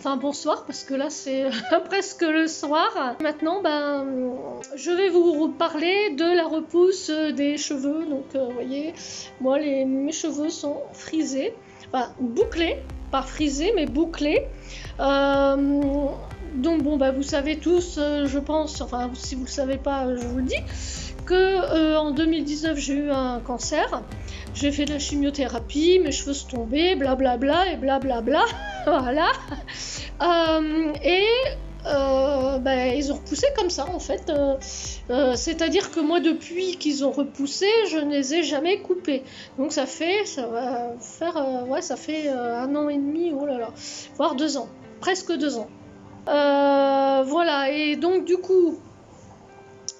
enfin bonsoir parce que là c'est presque le soir. Maintenant je vais vous parler de la repousse des cheveux. Donc vous voyez, moi mes cheveux sont frisés, enfin bouclés, pas frisés mais bouclés. Donc bon vous savez tous, je pense, enfin si vous le savez pas, je vous le dis, que en 2019 j'ai eu un cancer. J'ai fait de la chimiothérapie, mes cheveux sont tombés, blablabla et blablabla, voilà. Ils ont repoussé comme ça en fait. C'est-à-dire que moi depuis qu'ils ont repoussé, je ne les ai jamais coupés. Donc ça fait 1 an et demi, oh là là, voire 2 ans, presque 2 ans. Voilà, et donc du coup,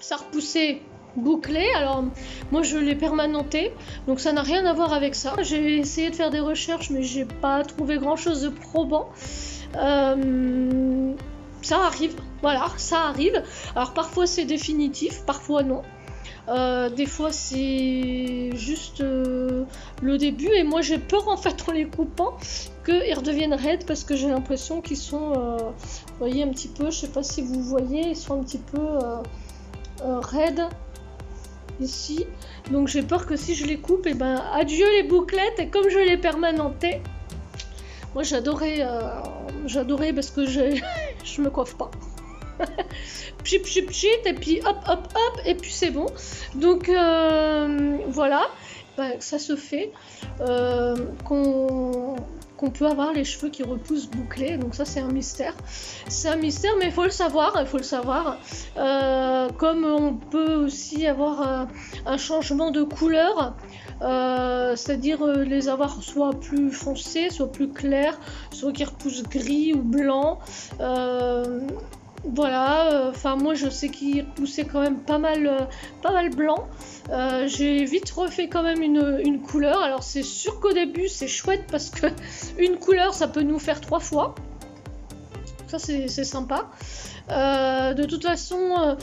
ça repoussait bouclé. Alors moi je l'ai permanenté, donc ça n'a rien à voir avec ça. J'ai essayé de faire des recherches mais j'ai pas trouvé grand chose de probant. Ça arrive, voilà, ça arrive. Alors parfois c'est définitif, parfois non. Des fois c'est juste le début, et moi j'ai peur en fait en les coupant qu'ils redeviennent raides, parce que j'ai l'impression qu'ils sont, vous voyez un petit peu, je sais pas si vous voyez, ils sont un petit peu raides ici. Donc j'ai peur que si je les coupe, adieu les bouclettes. Et comme je les permanentais, moi j'adorais parce que je me coiffe pas. Pchit pchit pchit, et puis hop hop hop, et puis c'est bon. Donc voilà, ça se fait qu'on peut avoir les cheveux qui repoussent bouclés. Donc ça c'est un mystère. C'est un mystère, mais il faut le savoir. Comme on peut aussi avoir un changement de couleur, c'est-à-dire les avoir soit plus foncés, soit plus clairs, soit qui repoussent gris ou blanc. Voilà, moi je sais qu'il repoussait quand même pas mal blanc. J'ai vite refait quand même une couleur. Alors c'est sûr qu'au début c'est chouette parce que une couleur ça peut nous faire 3 fois. Ça c'est sympa. De toute façon,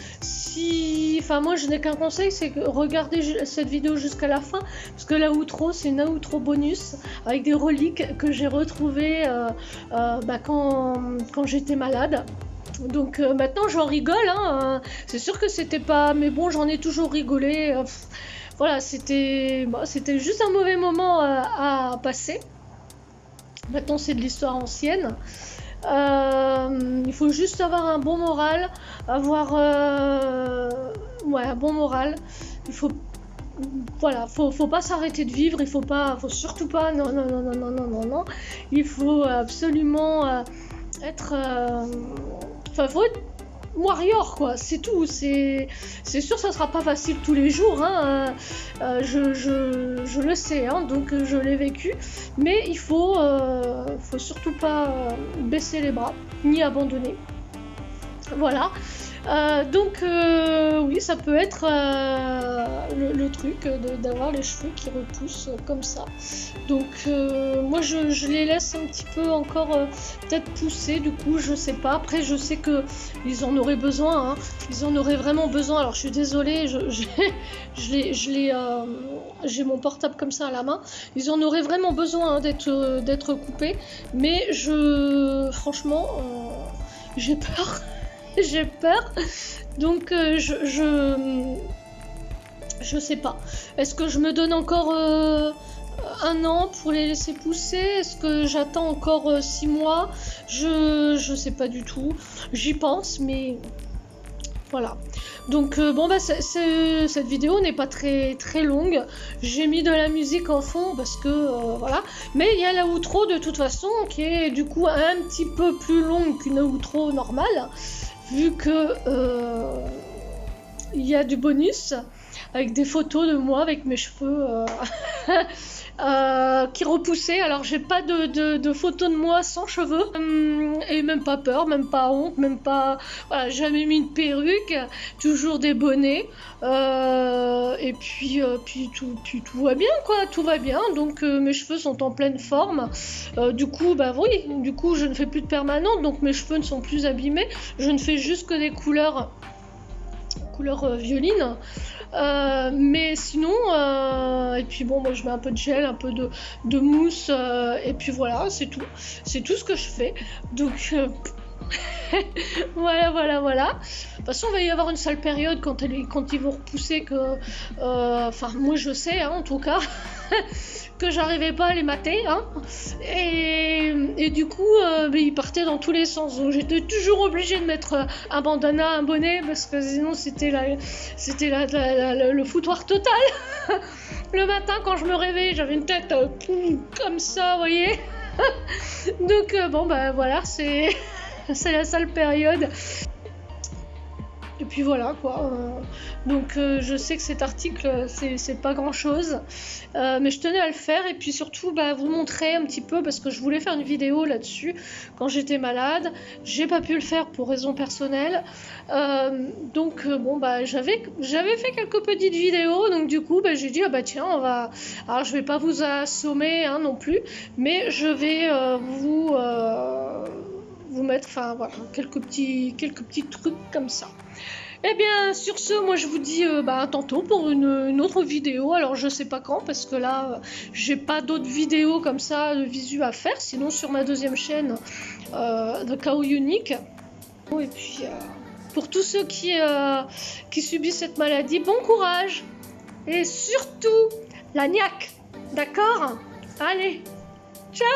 moi je n'ai qu'un conseil, c'est que regardez cette vidéo jusqu'à la fin, parce que la outro c'est une outro bonus avec des reliques que j'ai retrouvées quand j'étais malade. Donc maintenant j'en rigole, c'est sûr que c'était pas, mais bon, j'en ai toujours rigolé. Voilà, c'était juste un mauvais moment à passer. Maintenant c'est de l'histoire ancienne. Il faut juste avoir un bon moral, un bon moral. Il faut pas s'arrêter de vivre. Il faut surtout pas, non. Il faut absolument être faut être warrior, quoi, c'est tout. C'est sûr, ça sera pas facile tous les jours, je le sais, donc je l'ai vécu, mais il faut surtout pas baisser les bras ni abandonner. Voilà. Donc oui, ça peut être le truc d'avoir les cheveux qui repoussent comme ça. Donc moi je les laisse un petit peu encore peut-être pousser, du coup je sais pas. Après je sais que ils en auraient besoin, ils en auraient vraiment besoin. Alors je suis désolée, j'ai mon portable comme ça à la main. Ils en auraient vraiment besoin d'être coupés, mais franchement j'ai peur. J'ai peur, donc je sais pas. Est-ce que je me donne encore 1 an pour les laisser pousser? Est-ce que j'attends encore 6 mois? Je sais pas du tout. J'y pense, mais voilà. Donc cette vidéo n'est pas très très longue. J'ai mis de la musique en fond parce que voilà. Mais il y a la outro de toute façon qui est du coup un petit peu plus longue qu'une outro normale, vu que il y a du bonus avec des photos de moi avec mes cheveux qui repoussaient. Alors j'ai pas de photos de moi sans cheveux, et même pas peur, même pas honte, même pas, voilà, jamais mis une perruque, toujours des bonnets, et puis tout va bien, quoi, tout va bien. Donc mes cheveux sont en pleine forme. Du coup je ne fais plus de permanente, donc mes cheveux ne sont plus abîmés. Je ne fais juste que des couleurs couleur violine. Mais sinon, et puis bon, moi je mets un peu de gel, un peu de mousse, et puis voilà, c'est tout. C'est tout ce que je fais. Donc voilà. De toute façon, il va y avoir une sale période quand ils vont repousser que. Enfin, moi je sais, hein, en tout cas. Que j'arrivais pas à les mater, hein. Et du coup, ils partaient dans tous les sens. Donc j'étais toujours obligée de mettre un bandana, un bonnet, parce que sinon c'était le foutoir total. Le matin, quand je me réveillais, j'avais une tête comme ça, vous voyez. Donc bon, bah voilà, c'est la sale période. Et puis voilà quoi. Donc je sais que cet article c'est pas grand chose, mais je tenais à le faire et puis surtout vous montrer un petit peu parce que je voulais faire une vidéo là-dessus quand j'étais malade. J'ai pas pu le faire pour raisons personnelles. Donc bon j'avais fait quelques petites vidéos, donc du coup j'ai dit tiens on va. Alors je vais pas vous assommer hein, non plus, mais je vais vous mettre quelques petits trucs comme ça. Et bien sur ce, moi je vous dis à tantôt pour une autre vidéo. Alors je sais pas quand parce que là j'ai pas d'autres vidéos comme ça de visu à faire, sinon sur ma deuxième chaîne de Chaos Unique. Et puis pour tous ceux qui subissent cette maladie, bon courage et surtout la niaque, d'accord? Allez, ciao!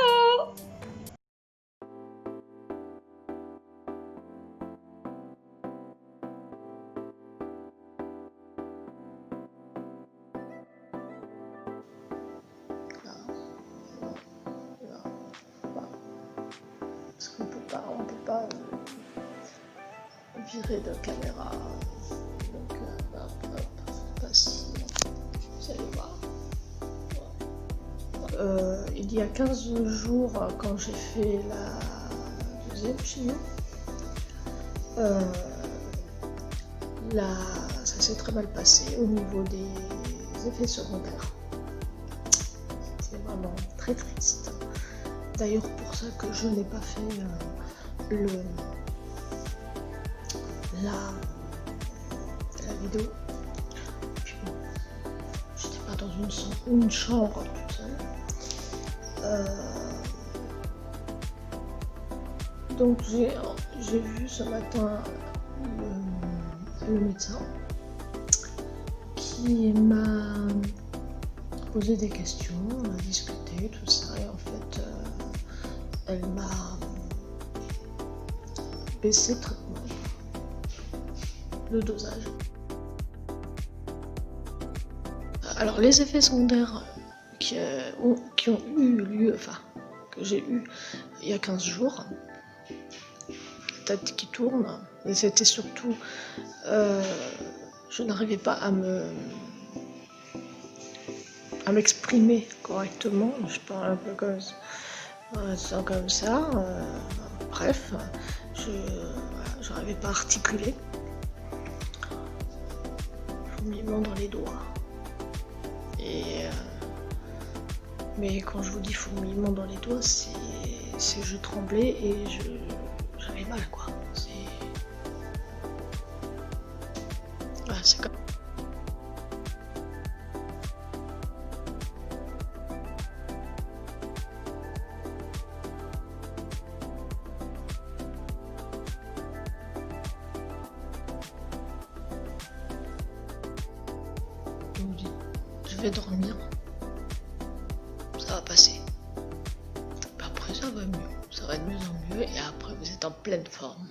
Parce qu'on peut pas virer de caméra. Donc facile. Vous allez voir. Il y a 15 jours, quand j'ai fait la deuxième chimio, ça s'est très mal passé au niveau des effets secondaires. C'était vraiment très triste. D'ailleurs pour ça que je n'ai pas fait la vidéo. Puis bon, j'étais pas dans une chambre toute seule. Donc j'ai vu ce matin le médecin qui m'a posé des questions, on a discuté, tout ça, et en fait elle m'a baissé le traitement, le dosage. Alors les effets secondaires qui ont eu lieu, que j'ai eu il y a 15 jours, tête qui tourne, et c'était surtout je n'arrivais pas à m'exprimer correctement, je parle un peu comme ça, bref, je n'arrivais pas à articuler, fourmillement dans les doigts, mais quand je vous dis fourmillement dans les doigts, c'est je tremblais et j'avais mal quoi. C'est comme... Je vais dormir, ça va passer. Après ça va mieux, ça va de mieux en mieux et après vous êtes en pleine forme.